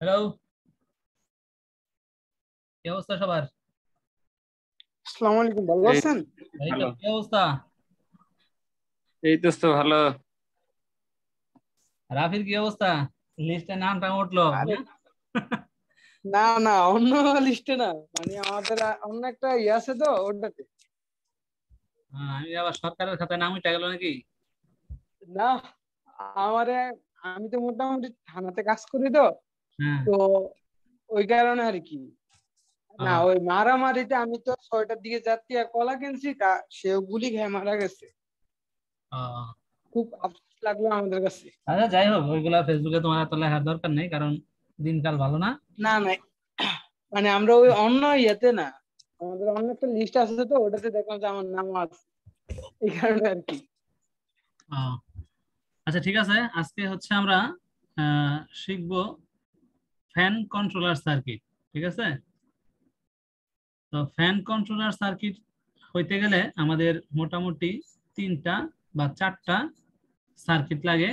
Hello, কি অবস্থা সবার? আসসালামু আলাইকুম, ভালো এই আছেন? এই তো, ভালো। কি অবস্থা? এই তো ভালো। রাফির কি অবস্থা? লিস্টে নামটা উঠলো আরে না? না না, অন্য লিস্টে না, মানে আমাদের অন্য একটা ইয়ে আছে তো ওটাতে। আমি আবার সরকারের খাতায় নাম উঠে গেল নাকি? না, আমারে আমি তো মোটামুটি থানাতে কাজ করি তো, হ্যাঁ। তো ওই কারণে আর কি। না, আহ, ওই মারামারিতে আমি তো 6টার দিকে যাচ্ছি আর কলা কিনছি, সেও গুলি খেয়ে মারা গেছে। আহ। খুব আফসোস লাগলো আমাদের কাছে। আচ্ছা, যাই হোক, ওইগুলা ফেসবুকে তোমার এত লেখার দরকার নেই, কারণ দিনকাল ভালো না। না না, মানে আমরা ওই অন্য ইয়েতে না, আমাদের অন্য একটা লিস্ট আছে তো ওটাতে দেখলাম যে আমার নাম আছে, এই কারণে আর কি। আহ, আচ্ছা, ঠিক আছে। আজকে হচ্ছে আমরা শিখবো ফ্যান কন্ট্রোলার সার্কিট। ঠিক আছে। তো ফ্যান কন্ট্রোলার সার্কিট হইতে গেলে আমাদের মোটামুটি তিনটা বা চারটা সার্কিট লাগে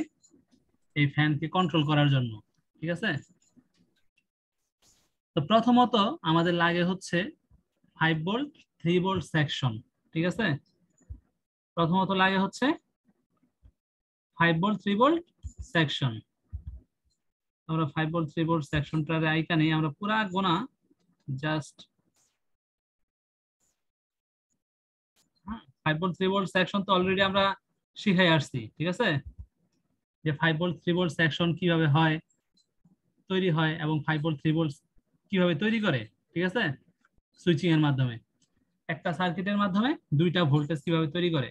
এই ফ্যানকে কন্ট্রোল করার জন্য। ঠিক আছে। তো প্রথমত আমাদের লাগে হচ্ছে 5 ভোল্ট 3 ভোল্ট সেকশন। ঠিক আছে। প্রথমত লাগে হচ্ছে 5 ভোল্ট 3 ভোল্ট সেকশন। আমরা 5 ভোল্ট 3 ভোল্ট সেকশনটার আইকানে আমরা পুরা গোনা জাস্ট 5 ভোল্ট 3 ভোল্ট সেকশন তো অলরেডি আমরা শিখাই আসছি। ঠিক আছে, যে 5 ভোল্ট 3 ভোল্ট সেকশন কিভাবে হয়, তৈরি হয়, এবং 5 ভোল্ট 3 ভোল্ট কিভাবে তৈরি করে। ঠিক আছে, সুইচিং এর মাধ্যমে একটা সার্কিটের মাধ্যমে দুইটা ভোল্টেজ কিভাবে তৈরি করে।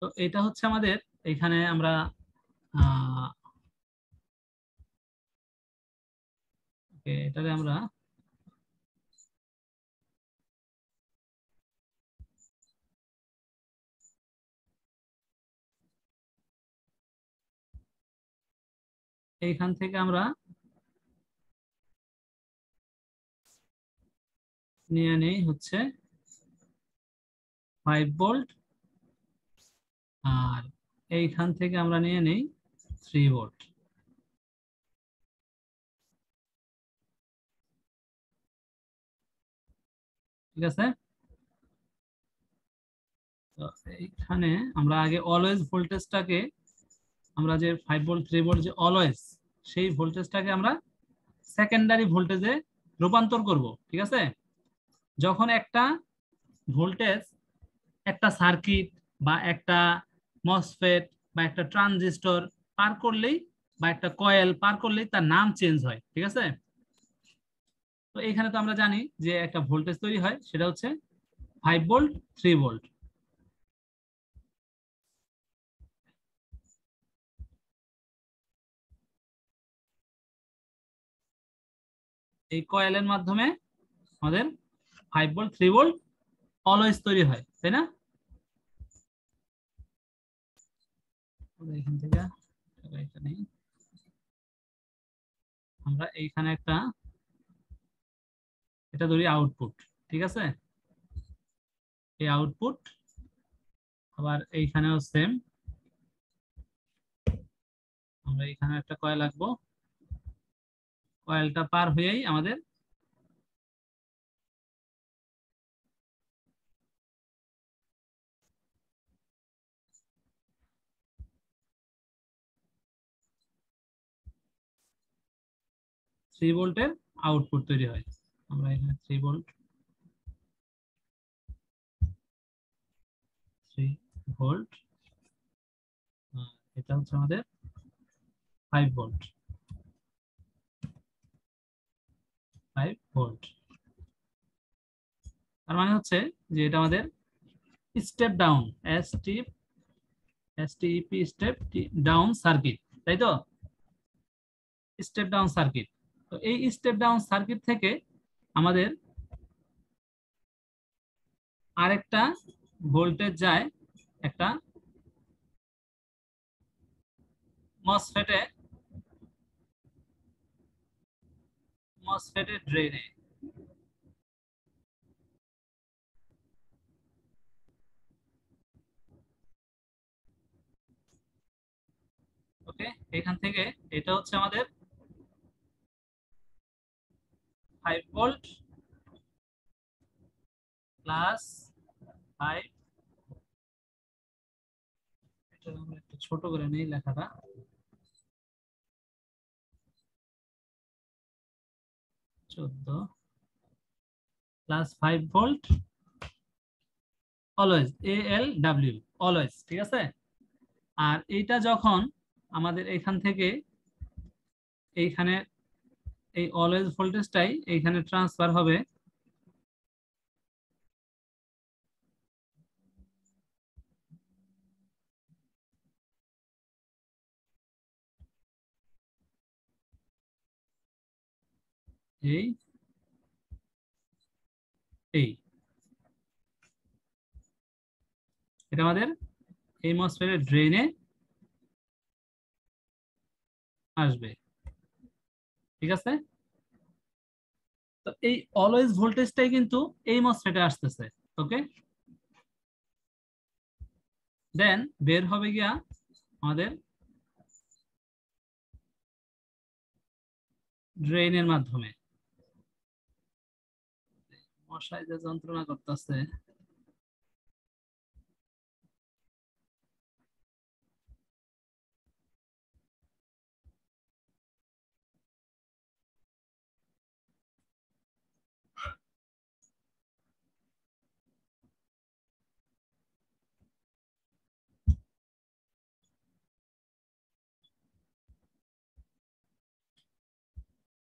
তো এটা হচ্ছে আমাদের এখানে আমরা আহ এটাকে আমরা এইখান থেকে আমরা নিয়ে নেই হচ্ছে 5 ভোল্ট, আর এইখান থেকে আমরা নিয়ে নেই 3 ভোল্ট। ঠিক আছে। তো এইখানে আমরা আগে অলওয়েজ ভোল্টেজটাকে, আমরা যে 5 ভোল্ট 3 ভোল্ট যে অলওয়েজ, সেই ভোল্টেজটাকে আমরা সেকেন্ডারি ভোল্টেজে রূপান্তর করব। ঠিক আছে। যখন একটা ভোল্টেজ একটা সার্কিট বা একটা মসফেট বা একটা ট্রানজিস্টর পার করলেই, বা একটা কয়েল পার করলেই তার নাম চেঞ্জ হয়। ঠিক আছে। তো এখানে তো আমরা জানি যে একটা ভোল্টেজ তৈরি হয়, সেটা হচ্ছে 5 ভোল্ট 3 ভোল্ট। এই কয়েলের মাধ্যমে আমাদের 5 ভোল্ট 3 ভোল্ট অলওয়েজ তৈরি হয়, তাই না? এখান থেকে আমরা এইখানে একটা, এটা ধরি আউটপুট। ঠিক আছে। এই আউটপুট আবার এইখানেও সেম, আমরা এখানে একটা কয়েল আঁকবো। কয়েলটা পার হয়েই আমাদের 3 ভোল্টের আউটপুট তৈরি হয়। আমরা এখানে 3 ভোল্ট 3 ভোল্ট, এটা হচ্ছে আমাদের 5 ভোল্ট 5 ভোল্ট। তার মানে হচ্ছে যে এটা আমাদের step down, STP step down circuit, তাই তো? Step down circuit. তো এই স্টেপ ডাউন সার্কিট থেকে আমাদের আরেকটা ভোল্টেজ যায় একটা মসফেটে, মসফেটের ড্রেনে। ওকে, এখান থেকে এটা হচ্ছে আমাদের 5 ভোল্ট প্লাস 5, এটা আমরা একটু ছোট করে নেই লেখাটা, 14 plus 5 volt always, ALW always, ঠিক আছে। আর এইটা যখন আমাদের এখান থেকে এইখানে এই অলওয়েজ ভোল্টেজটাই এইখানে ট্রান্সফার হবে এই এই এটা আমাদের এই মসফেটের ড্রেনে আসবে, ঠিক আছে। তো এই অলওয়েজ ভোল্টেজটাই কিন্তু এই মসফেটে আসতেছে, ওকে। দেন বের হবে গিয়া আমাদের ড্রেনের মাধ্যমে। মশায় যে যন্ত্রণা করতেছে,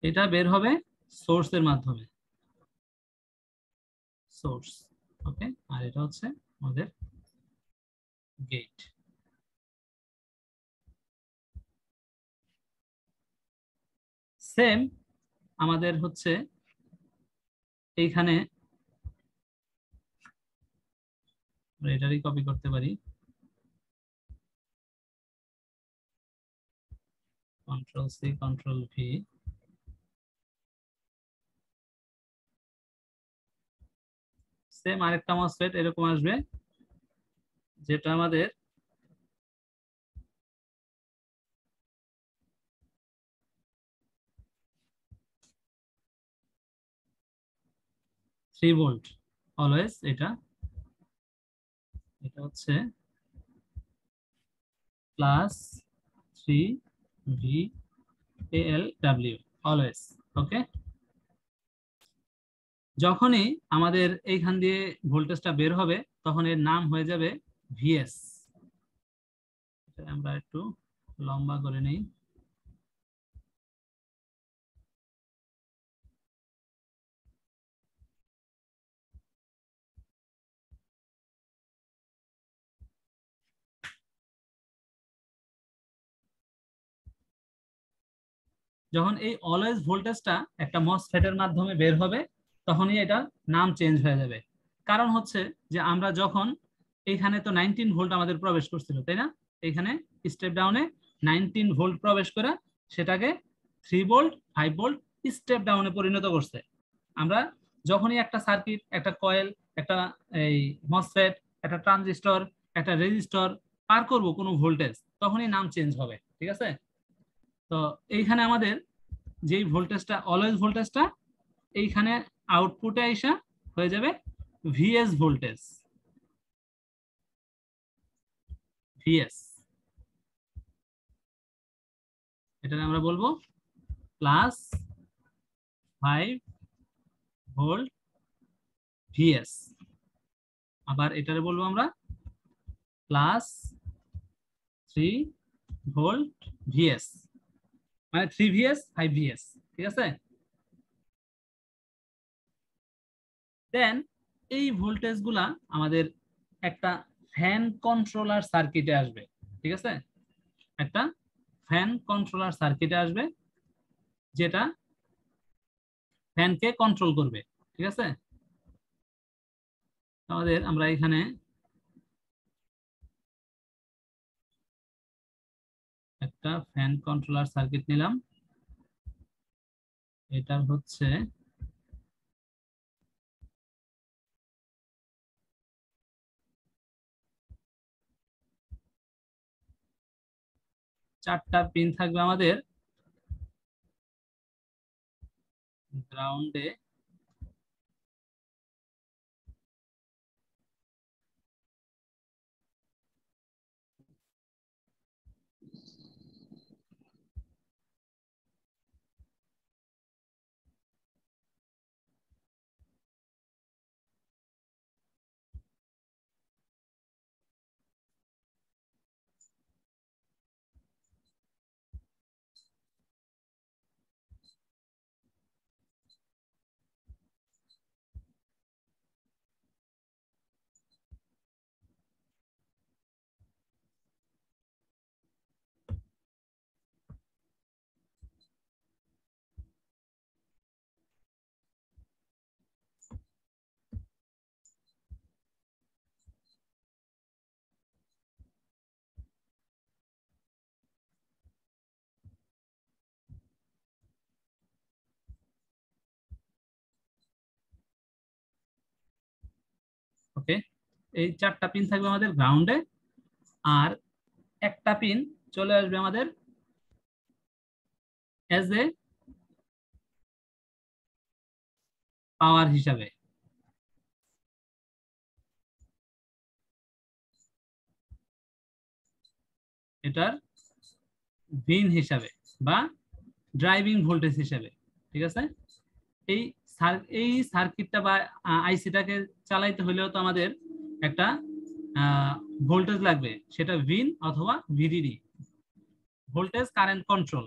এটা বের হবে সোর্সের মাধ্যমে, সোর্স, ওকে। আর এটা হচ্ছে আমাদের গেট। সেম আমাদের হচ্ছে এইখানে এটারই কপি করতে পারি, Ctrl+C Ctrl+V, সেম আরেকটা মসফেট এরকম আসবে, যেটা আমাদের থ্রি ভোল্ট অলওয়েজ, এটা এটা হচ্ছে +3VALW অলওয়েজ, ওকে। যখনই আমাদের এইখান দিয়ে ভোল্টেজটা বের হবে তখন এর নাম হয়ে যাবে ভিএস। আমরা একটু লম্বা করে নেই, যখন এই অলওয়েজ ভোল্টেজটা একটা মসফেটের মাধ্যমে বের হবে তখনই এটা নাম চেঞ্জ হয়ে যাবে। কারণ হচ্ছে যে আমরা যখন এখানে তো 19 ভোল্ট আমাদের প্রবেশ করছিল, তাই না? এখানে স্টেপ ডাউনে 19 ভোল্ট প্রবেশ করে সেটাকে 3 ভোল্ট 5 ভোল্ট স্টেপ ডাউনে পরিণত করছে। আমরা যখনই একটা সার্কিট, একটা কয়েল, একটা এই মসফেট, একটা ট্রানজিস্টর, একটা রেজিস্টর পার করব কোনো ভোল্টেজ, তখনই নাম চেঞ্জ হবে, ঠিক আছে। তো এইখানে আমাদের যেই ভোল্টেজটা অলওয়েজ ভোল্টেজটা এইখানে আউটপুটে আইসা হয়ে যাবে ভিএস ভোল্টেজ, ভিএস। এটা আমরা বলবো +5 ভোল্ট ভিএস। আবার এটারে বলবো আমরা +3 ভোল্ট ভিএস, মানে 3VS 5VS, ঠিক আছে। দেন এই ভোল্টেজ গুলা আমাদের একটা ফ্যান কন্ট্রোলার সার্কিটে আসবে, ঠিক আছে। একটা ফ্যান কন্ট্রোলার সার্কিটে আসবে যেটা ফ্যানকে কন্ট্রোল করবে, ঠিক আছে। আমাদের আমরা এখানে একটা ফ্যান কন্ট্রোলার সার্কিট নিলাম, এটা হচ্ছে চারটা পিন থাকবে আমাদের গ্রাউন্ডে ওকে, এই 4টা পিন থাকবে আমাদের গ্রাউন্ডে, আর একটা পিন চলে আসবে আমাদের এজ এ পাওয়ার হিসাবে। এটার ভিন হিসাবে বা ড্রাইভিং ভোল্টেজ হিসাবে, ঠিক আছে। এই এই সার্কিটটা বা আইসিটাকে চালাইতে হলেও তো আমাদের একটা ভোল্টেজ লাগবে, সেটা ভিন অথবা ভিডিডি, ভোল্টেজ কারেন্ট কন্ট্রোল,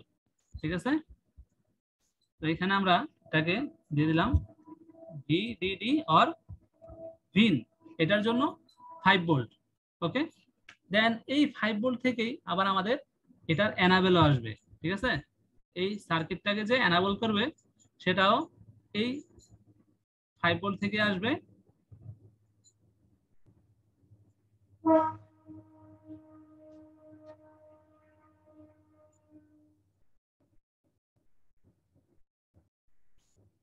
ঠিক আছে। তো এখানে আমরা এটাকে দিয়ে দিলাম ভিডিডি অর ভিন, এটার জন্য 5 ভোল্ট। ওকে, দেন এই 5 ভোল্ট থেকেই আবার আমাদের এটার এনাবেলও আসবে, ঠিক আছে। এই সার্কিটটাকে যে এনাবেল করবে সেটাও এই 5 ভোল্ট থেকে আসবে।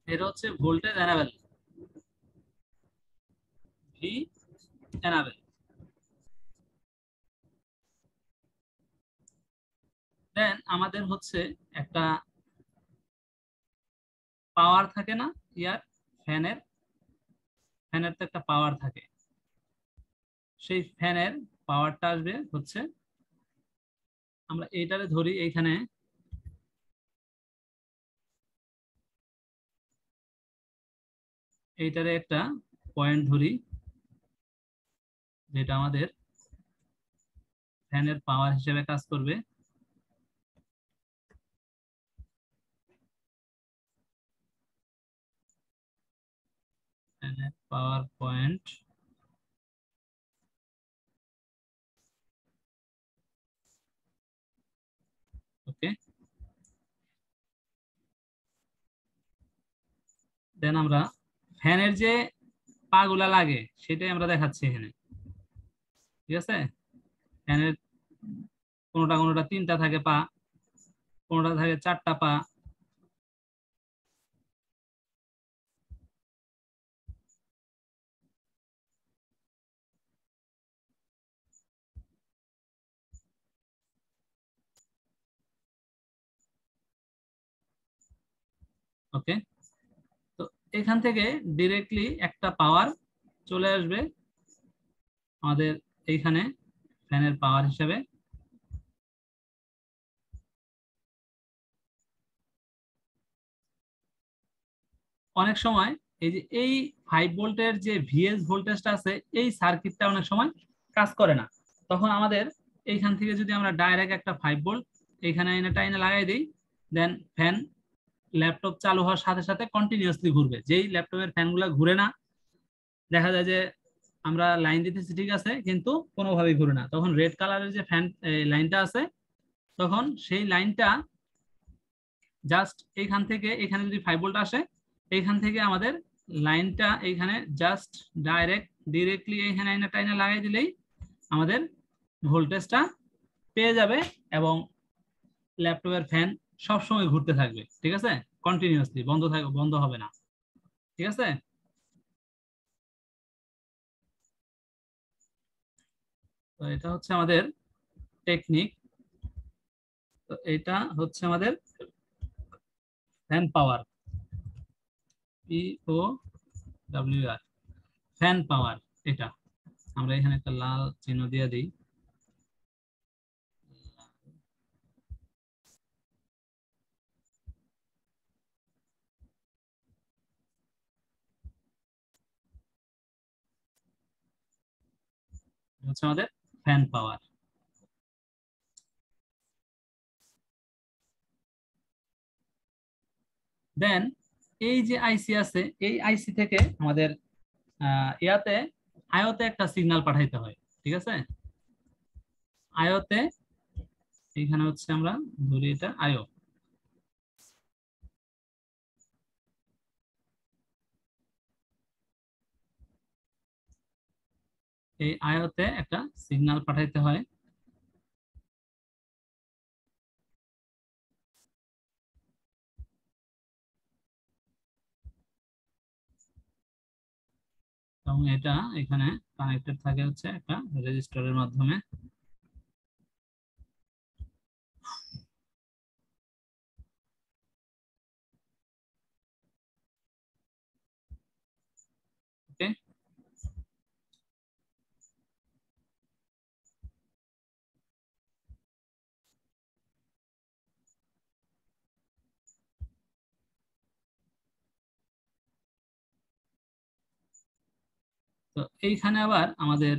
এটা হচ্ছে ভোল্টেজ এনাবেল, ভি এনাবেল। দেন আমাদের হচ্ছে একটা পাওয়ার থাকে না, ইয়ার ফ্যানের ফ্যানের তো একটা পাওয়ার থাকে, সেই ফ্যানের পাওয়ারটা আসবে হচ্ছে, আমরা এইটারে ধরি, এইখানে এইটারে একটা পয়েন্ট ধরি, যেটা আমাদের ফ্যানের পাওয়ার হিসেবে কাজ করবে। ফ্যানের পাওয়ার পয়েন্ট, ওকে। দেন আমরা ফ্যানের যে পাগুলা লাগে সেটাই আমরা দেখাচ্ছি এখানে, ঠিক আছে। ফ্যানের কোনোটা কোনোটা 3টা থাকে পা, কোনোটা থাকে 4টা পা। ওকে, তো এখান থেকে ডিরেক্টলি একটা পাওয়ার চলে আসবে আমাদের এইখানে ফ্যানের পাওয়ার হিসেবে। অনেক সময় এই যে এই 5 ভোল্টের যে ভিএস ভোল্টেজটা আছে, এই সার্কিটটা অনেক সময় কাজ করে না, তখন আমাদের এইখান থেকে যদি আমরা ডাইরেক্ট একটা 5 ভোল্ট এইখানে এনে টাইনে লাগাই দিই, দেন ফ্যান ল্যাপটপ চালু হওয়ার সাথে সাথে কন্টিনিউয়াসলি ঘুরবে। যেই ল্যাপটপের ফ্যানগুলো ঘুরে না, দেখা যায় যে আমরা লাইন দিতেছি ঠিক আছে, কিন্তু কোনোভাবেই ঘুরে না, তখন রেড কালারের যে ফ্যান লাইনটা আছে, তখন সেই লাইনটা জাস্ট এইখান থেকে এখানে যদি 5 ভোল্ট আসে, এইখান থেকে আমাদের লাইনটা এইখানে জাস্ট ডিরেক্টলি এইখানে এনে টাইনে লাগাই দিলেই আমাদের ভোল্টেজটা পেয়ে যাবে, এবং ল্যাপটপের ফ্যান সবসময় ঘুরতে থাকবে, ঠিক আছে, কন্টিনিউয়াসলি, বন্ধ হবে না, ঠিক আছে। তো এটা হচ্ছে আমাদের টেকনিক। তো এটা হচ্ছে আমাদের ফ্যান পাওয়ার। POWR, ফ্যান পাওয়ার। এটা আমরা এখানে একটা লাল চিহ্ন দিয়ে দিই। হচ্ছে আমাদের ফ্যান পাওয়ার। দেন এই যে আইসি আছে, এই আইসি থেকে আমাদের ইয়াতে আয়তে একটা সিগন্যাল পাঠাইতে হয়, ঠিক আছে? আয়তে এখানে হচ্ছে আমরা ধরি এটা আয়ো, এই আয়তে একটা সিগন্যাল পাঠাইতে হয়। এবং এটা এখানে কানেক্টেড থাকে হচ্ছে একটা রেজিস্টারের মাধ্যমে। ওকে, তো এইখানে আবার আমাদের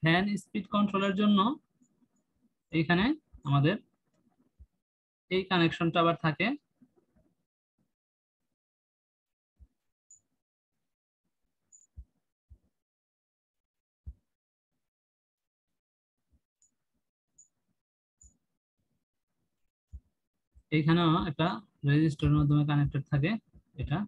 ফ্যান স্পিড কন্ট্রোলের জন্য এইখানে আমাদের এই কানেকশনটা আবার থাকে। এইখানেও একটা রেজিস্টারের মাধ্যমে কানেক্টেড থাকে এটা।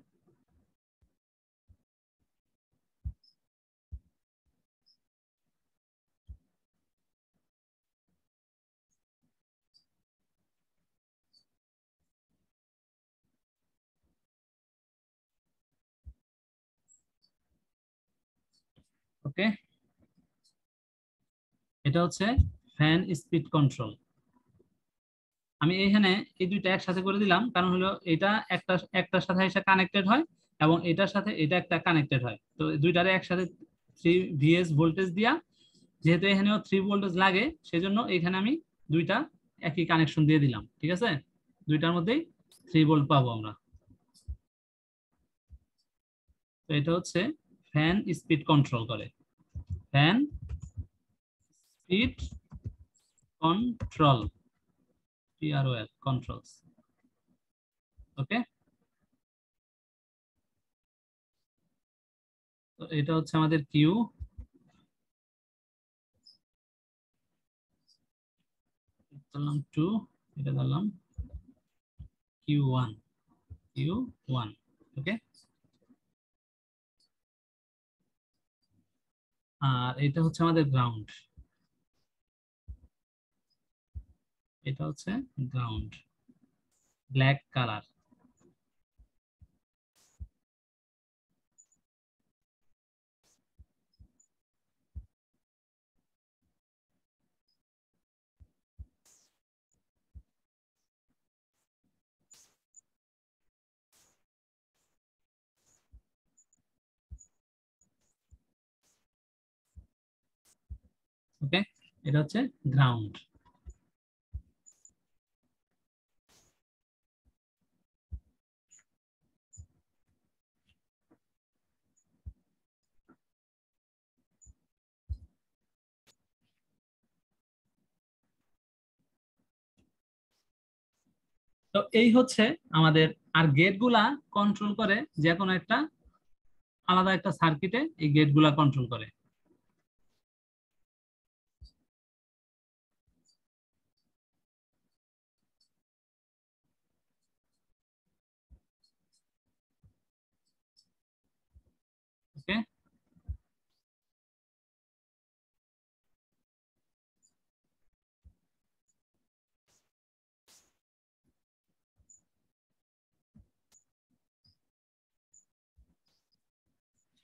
ওকে, এটা হচ্ছে ফ্যান স্পিড কন্ট্রোল। আমি এখানে এই দুইটা একসাথে করে দিলাম, কারণ হলো এটা একটার সাথে এসে কানেক্টেড হয় এবং এটার সাথে এটা একটা কানেক্টেড হয়, তো দুইটারে একসাথে 3 VS ভোল্টেজ দিয়া, যেহেতু এখানেও 3 ভোল্টেজ লাগে সেজন্য এখানে আমি দুইটা একই কানেকশন দিয়ে দিলাম, ঠিক আছে? দুইটার মধ্যেই 3 ভোল্ট পাবো আমরা। তো এটা হচ্ছে ফ্যান স্পিড কন্ট্রোল করে, fan speed control, PROL controls. Okay, তো এটা হচ্ছে আমাদের কিউ, ধরলাম 2, এটা ধরলাম Q1, Q1। ওকে, আর এটা হচ্ছে আমাদের গ্রাউন্ড, এটা হচ্ছে গ্রাউন্ড, ব্ল্যাক কালার। ওকে, এটা হচ্ছে গ্রাউন্ড। তো এই হচ্ছে আমাদের, আর গেটগুলা কন্ট্রোল করে যে কোনো একটা আলাদা একটা সার্কিটে, এই গেটগুলা কন্ট্রোল করে। ওকে,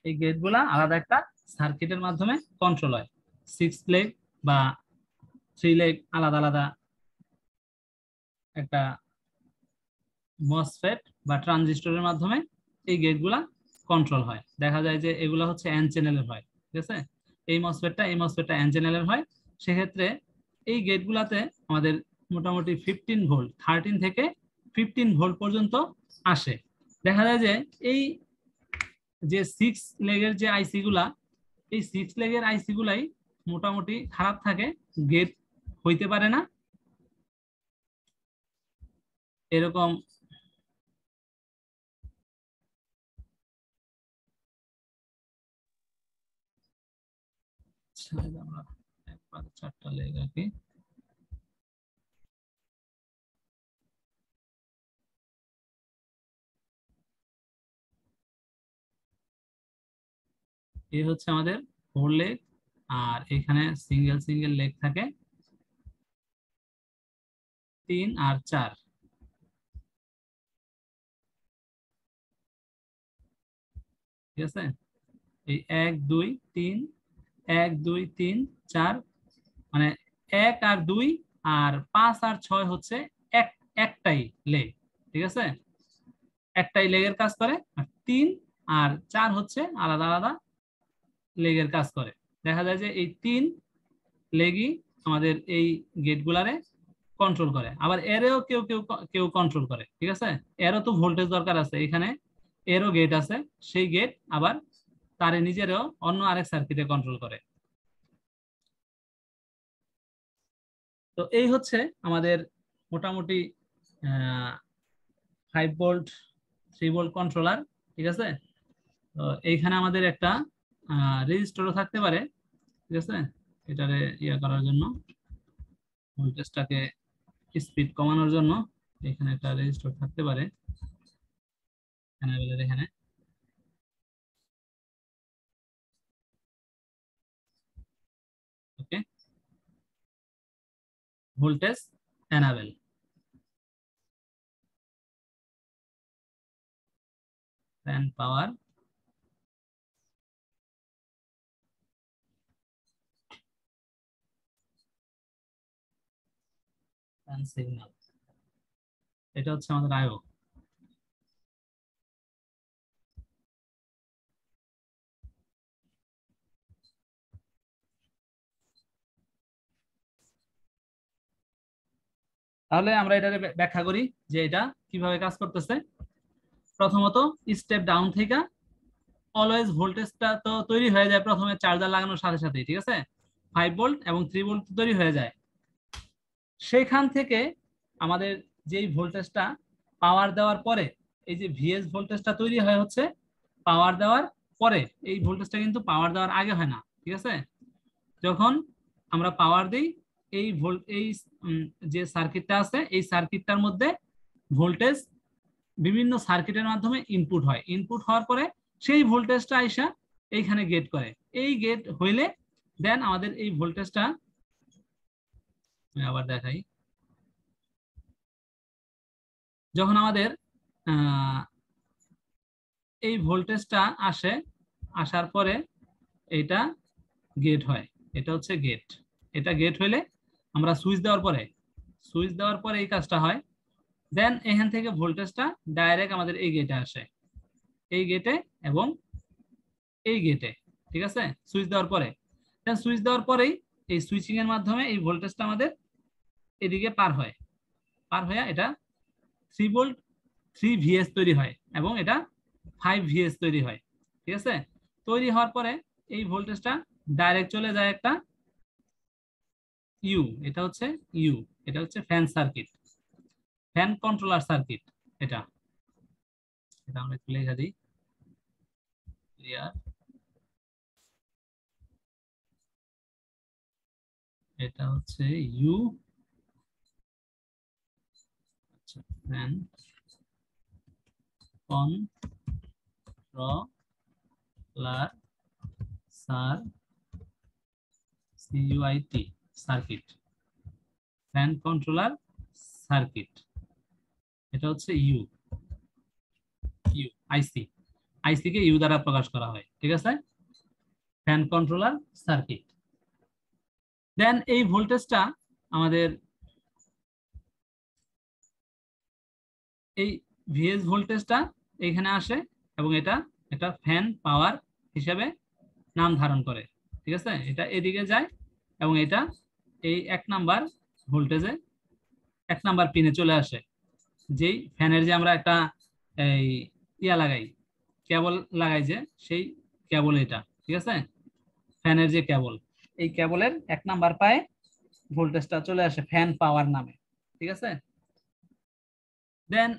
এই গেটগুলা আলাদা একটা সার্কিটের মাধ্যমে কন্ট্রোল হয়। 6 লেগ বা 3 লেগ আলাদা আলাদা একটা মসফেট বা ট্রানজিস্টরের মাধ্যমে এই গেটগুলা কন্ট্রোল হয়। দেখা যায় যে এগুলা হচ্ছে এন চ্যানেলের হয়, ঠিক আছে। এই মসফেটটা এন চ্যানেলের হয়। সেক্ষেত্রে এই গেটগুলাতে আমাদের মোটামুটি 15 ভোল্ট, 13 থেকে 15 ভোল্ট পর্যন্ত আসে। দেখা যায় যে এই যে 6 লেগের যে আইসি গুলা, এই 6 লেগের আইসি গুলাই মোটামুটি খারাপ থাকে, গেট হইতে পারে না, এরকম। আমরা একবার 4টা লেগ আঁকি। এই হচ্ছে আমাদের 4 লেগ, আর এখানে সিঙ্গেল সিঙ্গেল লেগ থাকে 3 আর 4, ঠিক আছে। এই 1 2 3, 1 2 3 4, মানে 1 আর 2 আর 5 আর 6 হচ্ছে একটাই লেগ, ঠিক আছে। একটাই লেগের কাজ করে, আর 3 আর 4 হচ্ছে আলাদা আলাদা লেগের কাজ করে। দেখা যায় যে এই 3 লেগই আমাদের এই গেটগুলারে কন্ট্রোল করে। আবার এরও কেউ কেউ কেউ কন্ট্রোল করে, ঠিক আছে। এরও তো ভোল্টেজ দরকার আছে, এখানে এরও গেট আছে, সেই গেট আবার তারে নিজেরও অন্য আরেক সার্কিটে কন্ট্রোল করে। তো এই হচ্ছে আমাদের মোটামুটি 5 ভোল্ট 3 ভোল্ট কন্ট্রোলার, ঠিক আছে। তো এইখানে আমাদের একটা রেজিস্টরও থাকতে পারে, ঠিক আছে। এটারে ইয়া করার জন্য, ভোল্টেজটাকে স্পিড কমানোর জন্য এখানে একটা রেজিস্টর থাকতে পারে এখানে। ওকে, ভোল্টেজ এনাবেল, ফ্যান পাওয়ার, ফ্যান সিগন্যাল। এটা হচ্ছে আমাদের আয়ো। তাহলে আমরা এটা ব্যাখ্যা করি যে এটা কিভাবে কাজ করতেছে। প্রথমত স্টেপ ডাউন থেকে অলওয়েজ ভোল্টেজটা তো তৈরি হয়ে যায় প্রথমে চার্জার লাগানোর সাথে সাথেই, ঠিক আছে। 5 ভোল্ট এবং 3 ভোল্ট তৈরি হয়ে যায়। সেখান থেকে আমাদের যেই ভোল্টেজটা পাওয়ার দেওয়ার পরে, এই যে ভিএস ভোল্টেজটা তৈরি হয় হচ্ছে পাওয়ার দেওয়ার পরে। এই ভোল্টেজটা কিন্তু পাওয়ার দেওয়ার আগে হয় না, ঠিক আছে। যখন আমরা পাওয়ার দিই, এই যে সার্কিটটা আছে, এই সার্কিটটার মধ্যে ভোল্টেজ বিভিন্ন সার্কিটের মাধ্যমে ইনপুট হয়। ইনপুট হওয়ার পরে সেই ভোল্টেজটা আইসা এইখানে গেট করে। এই গেট হইলে দেন আমাদের এই ভোল্টেজটা, আবার দেখাই, যখন আমাদের এই ভোল্টেজটা আসে, আসার পরে এটা গেট হয়। এটা হচ্ছে গেট। এটা গেট হইলে আমরা সুইচ দেওয়ার পরে এই কাজটা হয়। দেন এখান থেকে ভোল্টেজটা ডাইরেক্ট আমাদের এই গেটে আসে, এই গেটে এবং এই গেটে, ঠিক আছে। সুইচ দেওয়ার পরে, দেন সুইচ দেওয়ার পরেই এই সুইচিং এর মাধ্যমে এই ভোল্টেজটা আমাদের এদিকে পার হয়ে এটা 3 ভোল্ট 3 ভিএস তৈরি হয় এবং এটা 5 ভিএস তৈরি হয়, ঠিক আছে। তৈরি হওয়ার পরে এই ভোল্টেজটা ডাইরেক্ট চলে যায় একটা ইউ, এটা হচ্ছে ইউ, এটা হচ্ছে fan circuit. Fan controller circuit. এটা এটা আমরা একটু লিখে দিই, ক্লিয়ার। এটা হচ্ছে ইউ, আচ্ছা, fan controller circuit, circuit, fan controller circuit. এটা হচ্ছে ইউ, ইউ আইসি, আইসি কে ইউ দ্বারা প্রকাশ করা হয়, ঠিক আছে, ফ্যান কন্ট্রোলার সার্কিট। দেন এই ভোল্টেজটা আমাদের এই ভিএস ভোল্টেজটা এখানে আসে এবং এটা একটা ফ্যান পাওয়ার হিসেবে নাম ধারণ করে, ঠিক আছে। এটা এদিকে যায় এবং এটা এই 1 নাম্বার ভোল্টেজে 1 নাম্বার পিনে চলে আসে। যেই ফ্যানের যে আমরা একটা এই ইয়া লাগাই, কেবল লাগাই, যে সেই কেবল এটা, ঠিক আছে, ফ্যানের যে কেবল, এই কেবলের 1 নাম্বার পায়ে ভোল্টেজটা চলে আসে ফ্যান পাওয়ার নামে, ঠিক আছে। দেন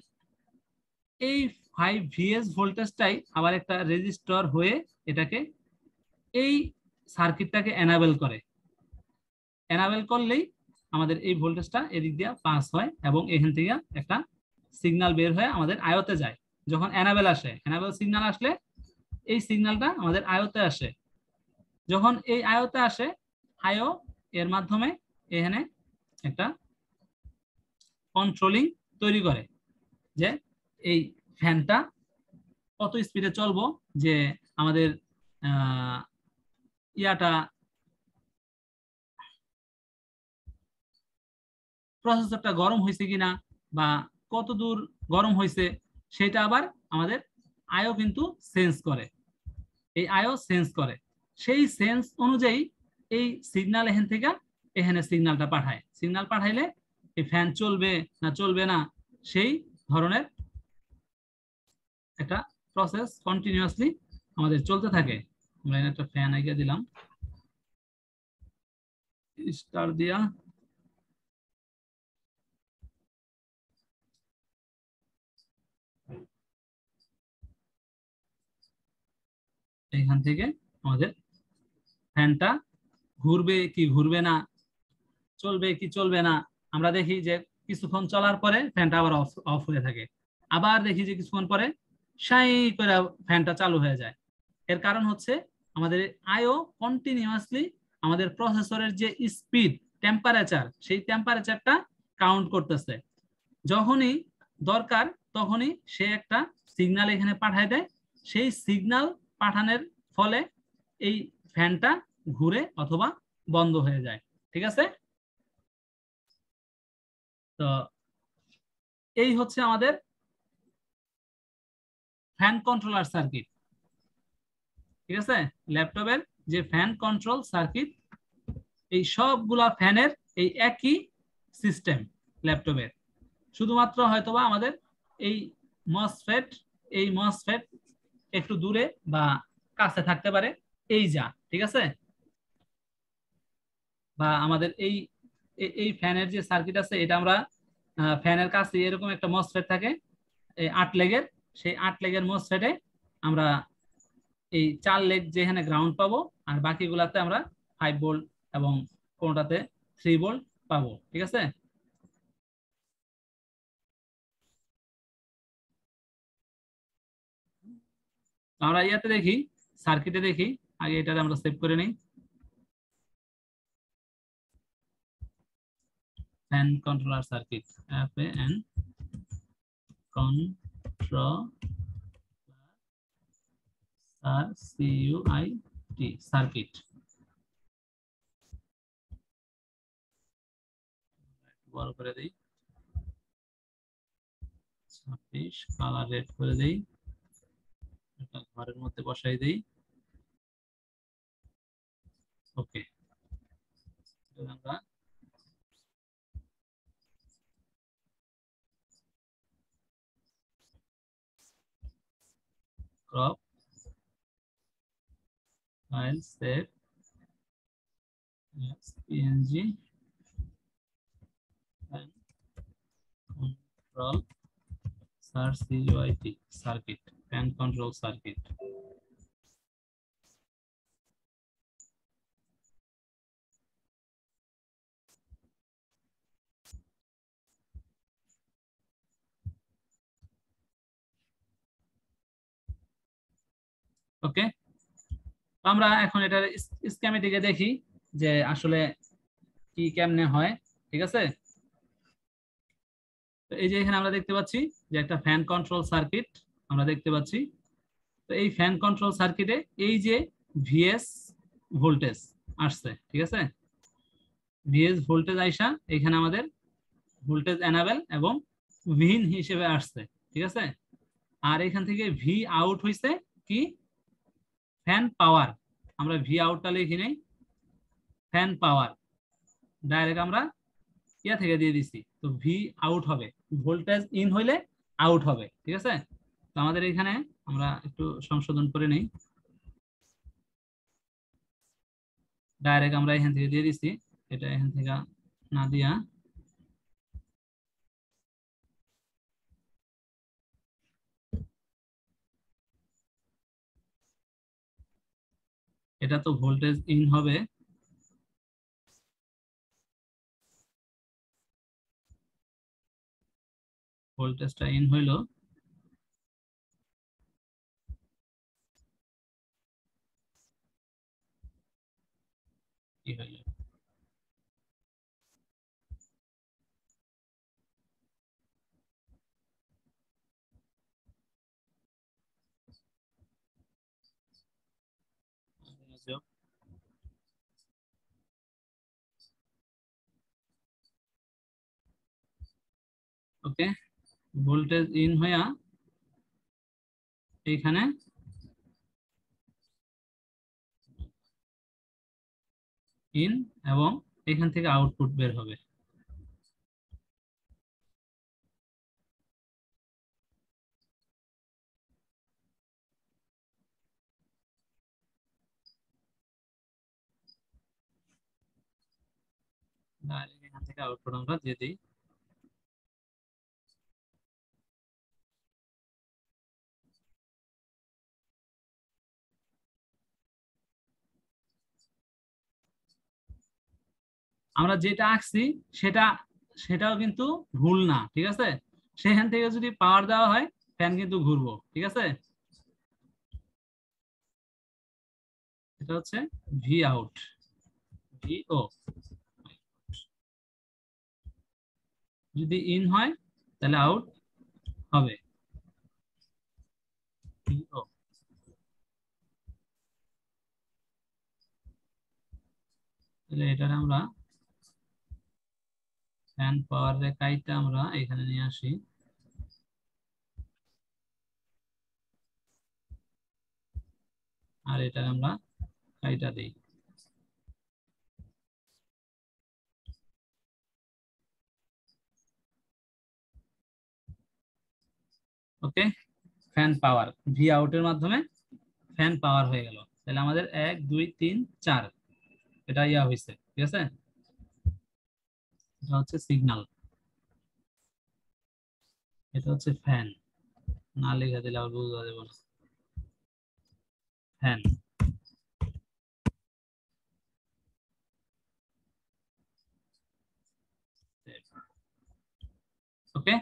এই 5 ভিএস ভোল্টেজটাই আবার একটা রেজিস্টর হয়ে এটাকে এই সার্কিটটাকে এনাবেল করে। এনাবেল করলেই আমাদের এই ভোল্টেজটা এদিক দিয়ে পাস হয় এবং এখান থেকে একটা সিগন্যাল বের হয়ে আমাদের আয়তে যায়। যখন এনাবেল আসে, এনাবেল সিগন্যাল আসলে এই সিগন্যালটা আমাদের আয়তে আসে। যখন এই আয়তে আসে, আয়ো এর মাধ্যমে এখানে একটা কন্ট্রোলিং তৈরি করে, যে এই ফ্যানটা কত স্পিডে চলবো, যে আমাদের ইয়াটা প্রসেসরটা গরম হয়েছে কিনা বা কত দূর গরম হয়েছে, সেটা আবার আমাদের আয়ো কিন্তু সেন্স করে। এই আয়ো সেন্স করে, সেই সেন্স অনুযায়ী এই সিগন্যাল এখান থেকে এখানে সিগন্যালটা পাঠায়। সিগন্যাল পাঠাইলে এই ফ্যান চলবে না চলবে না, সেই ধরনের একটা প্রসেস কন্টিনিউয়াসলি আমাদের চলতে থাকে। আমরা এখানে একটা ফ্যান আইগা দিলাম, স্টার দিয়া, এইখান থেকে আমাদের ফ্যানটা ঘুরবে কি ঘুরবে না, চলবে কি চলবে না, আমরা দেখি যে কিছুক্ষণ চলার পরে ফ্যানটা আবার অফ হয়ে থাকে, আবার দেখি যে কিছুক্ষণ পরে সাই করে ফ্যানটা চালু হয়ে যায়। এর কারণ হচ্ছে আমাদের আয়ো কন্টিনিউয়াসলি আমাদের প্রসেসরের যে স্পিড, টেম্পারেচার, সেই টেম্পারেচারটা কাউন্ট করতেছে। যখনই দরকার তখনই সে একটা সিগন্যাল এখানে পাঠায় দেয়। সেই সিগন্যাল পাঠানোর ফলে এই ফ্যানটা ঘুরে অথবা বন্ধ হয়ে যায়, ঠিক আছে। তো এই হচ্ছে আমাদের ফ্যান কন্ট্রোলার সার্কিট, ঠিক আছে। ল্যাপটপের যে ফ্যান কন্ট্রোল সার্কিট, এই সবগুলা ফ্যানের এই একই সিস্টেম ল্যাপটপের, শুধুমাত্র হয়তোবা আমাদের এই মসফেট, এই মসফেট একটু দূরে বা কাছে থাকতে পারে, এই যা, ঠিক আছে। বা আমাদের এই এই ফ্যানের যে সার্কিট আছে, এটা আমরা ফ্যানের কাছে এরকম একটা মসফেট থাকে, এই 8 লেগের, সেই 8 লেগের মসফেটে আমরা এই 4 লেগ যেখানে গ্রাউন্ড পাবো, আর বাকিগুলাতে আমরা 5 ভোল্ট এবং কোনটাতে 3 ভোল্ট পাবো, ঠিক আছে। আমরা ইয়াতে দেখি, সার্কিটে দেখি, আগে এটা আমরা সেভ করে নিই। Fan controller circuit, FAN controller circuit, বড় করে দেই, 26 কালার রেড করে দেই, এটা ঘরের মধ্যে বসাই দেই, ওকে। আমরা crop file save as png and control circuit circuit fan control circuit. Okay, আমরা এখন এটার স্কিমেটিকে দেখি যে আসলে কি কেমনে হয়। ঠিক আছে, তো এই যে এখানে আমরা দেখতে পাচ্ছি যে একটা ফ্যান কন্ট্রোল সার্কিট আমরা দেখতে পাচ্ছি। তো এই ফ্যান কন্ট্রোল সার্কিটে এই যে ভিএস ভোল্টেজ আসছে, ঠিক আছে, ভিএস ভোল্টেজ আইসা এখানে আমাদের ভোল্টেজ এনাবেল এবং ভিন হিসেবে আসছে, ঠিক আছে। আর এখান থেকে ভি আউট হইছে কি ফ্যান পাওয়ার, আমরা ভি আউটটা লিখি নেই, ফ্যান পাওয়ার ডাইরেক্ট আমরা ইয়া থেকে দিয়ে দিছি। তো ভি আউট হবে, ভোল্টেজ ইন হইলে আউট হবে, ঠিক আছে। তো আমাদের এখানে আমরা একটু সংশোধন করে নেই, ডাইরেক্ট আমরা এখান থেকে দিয়ে দিছি, এটা এখান থেকে না দিয়া এটা তো ভোল্টেজ ইন হবে, ভোল্টেজটা ইন হইলো, কি হইলো, ওকে, ভোল্টেজ ইন হইয়া এইখানে ইন এবং এখান থেকে আউটপুট বের হবে। এখান থেকে আউটপুট আমরা দিয়ে দিই। আমরা যেটা আঁকছি সেটাও কিন্তু ভুল না, ঠিক আছে। সেখান থেকে যদি পাওয়ার দেওয়া হয় ফ্যান কিন্তু ঘুরবো, ঠিক আছে। এটা হচ্ছে ভি আউট, ভিও। যদি ইন হয় তাহলে আউট হবে ভিও। তাহলে এটার আমরা ফ্যান পাওয়ার রেখাইটা আমরা এখানে নিয়ে আসি, আর এটা আমরা কাইটা দিই। ওকে, ফ্যান পাওয়ার ভি আউটের মাধ্যমে ফ্যান পাওয়ার হয়ে গেল। তাহলে আমাদের 1 2 3 4 এটা ইয়া হয়েছে, ঠিক আছে। এটা হচ্ছে সিগন্যাল, এটা হচ্ছে ফ্যান, না লেখা দিলে আবার বুঝা যাবে না। ফ্যান, ওকে।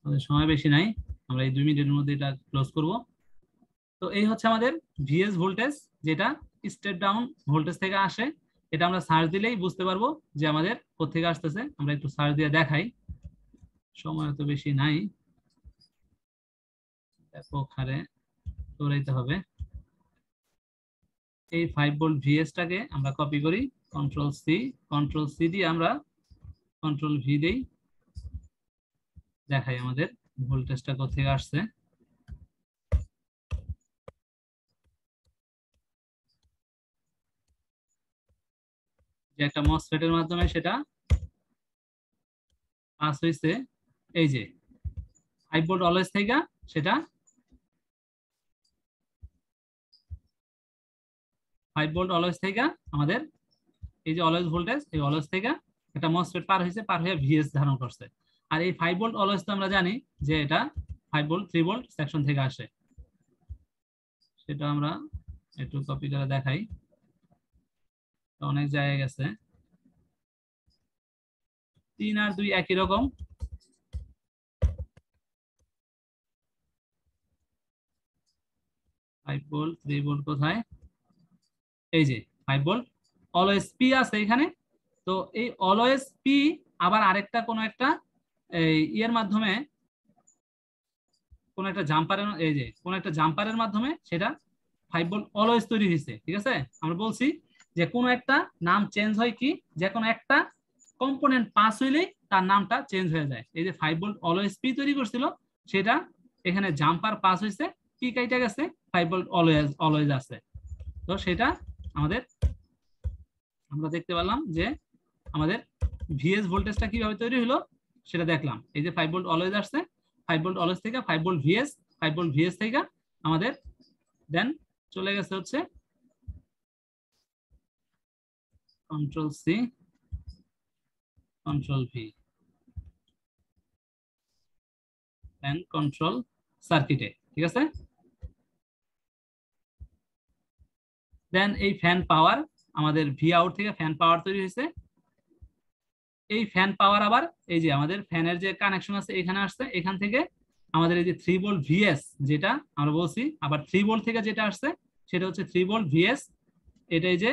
আমাদের সময় বেশি নাই, আমরা এই 2 মিনিটের মধ্যে এটা ক্লোজ করব। তো এই হচ্ছে আমাদের ভিএস ভোল্টেজ, যেটা স্টেপ ডাউন ভোল্টেজ থেকে আসে। এটা আমরা সার্চ দিলেই বুঝতে পারবো যে আমাদের কোথা আসতেছে। আমরা একটু সার্চ দিয়ে দেখাই, সময় তো বেশি নাই, ব্যাপক হারে দৌড়াইতে হবে। এই 5 ভোল্ট ভিএসটাকে আমরা কপি করি, কন্ট্রোল সি দিয়ে আমরা কন্ট্রোল ভি দেই, দেখাই আমাদের ভোল্টেজটা কোথা আসছে। যে একটা মসফেটের মাধ্যমে সেটা পাস হয়েছে, এই যে 5 ভোল্ট অলওয়েজ থেকে সেটা 5 ভোল্ট অলওয়েজ থেকে আমাদের এই যে অলওয়েজ ভোল্টেজ, এই অলওয়েজ থেকে একটা মসফেট পার হয়েছে, পার হয়ে ভিএস ধারণ করছে। আর এই 5 ভোল্ট অলওয়েজ তো আমরা জানি যে এটা 5 ভোল্ট 3 ভোল্ট সেকশন থেকে আসে। সেটা আমরা একটু কপি করে দেখাই, অনেক জায়গায় গেছে। 3 আর 2 একই রকম। ফাইভ ভোল্ট 3 ভোল্ট কোথায়? এই যে 5 ভোল্ট অলওয়েজ পি আছে এখানে। তো এই অলওয়েজ পি আবার আরেকটা কোন একটা এই ইয়ের মাধ্যমে, কোন একটা জাম্পারের, এই যে কোন একটা জাম্পারের মাধ্যমে সেটা 5 ভোল্ট অলওয়েজ তৈরি হয়েছে। ঠিক আছে, আমরা বলছি যে কোনো একটা নাম চেঞ্জ হয় কি, যে কোনো একটা কম্পোনেন্ট পাস হইলেই তার নামটা চেঞ্জ হয়ে যায়। এই যে 5 ভোল্ট অলওয়েজ পি তৈরি করছিল, সেটা এখানে জাম্পার পাস হয়েছে, পি কাইটা গেছে, 5 ভোল্ট অলওয়েজ অলওয়েজ আছে। তো সেটা আমাদের আমরা দেখতে পেলাম যে আমাদের ভিএস ভোল্টেজটা কিভাবে তৈরি হলো সেটা দেখলাম। এই যে 5 ভোল্ট অলওয়েজ আসছে, 5 ভোল্ট অলওয়েজ থেকে 5 ভোল্ট ভিএস, 5 ভোল্ট ভিএস থেকে আমাদের দেন চলে গেছে হচ্ছে control C control V and control সার্কিটে। ঠিক আছে, দেন এই ফ্যান পাওয়ার আমাদের ভি আউট থেকে ফ্যান পাওয়ার তৈরি হয়েছে। এই ফ্যান পাওয়ার আবার এই যে আমাদের ফ্যানের যে কানেকশন আছে এখানে আসছে, এখান থেকে আমাদের এই যে 3 ভোল্ট ভিএস যেটা আমরা বলছি, আবার 3 ভোল্ট থেকে যেটা আসছে সেটা হচ্ছে 3 ভোল্ট ভিএস, এটাই যে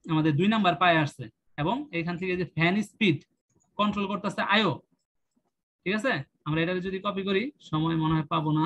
আমাদের 2 নাম্বার পায়ে আসছে। এবং এখান থেকে যে ফ্যান স্পিড কন্ট্রোল করতেছে আইও। ঠিক আছে, আমরা এটা যদি কপি করি, সময় মনে হয় পাবো না।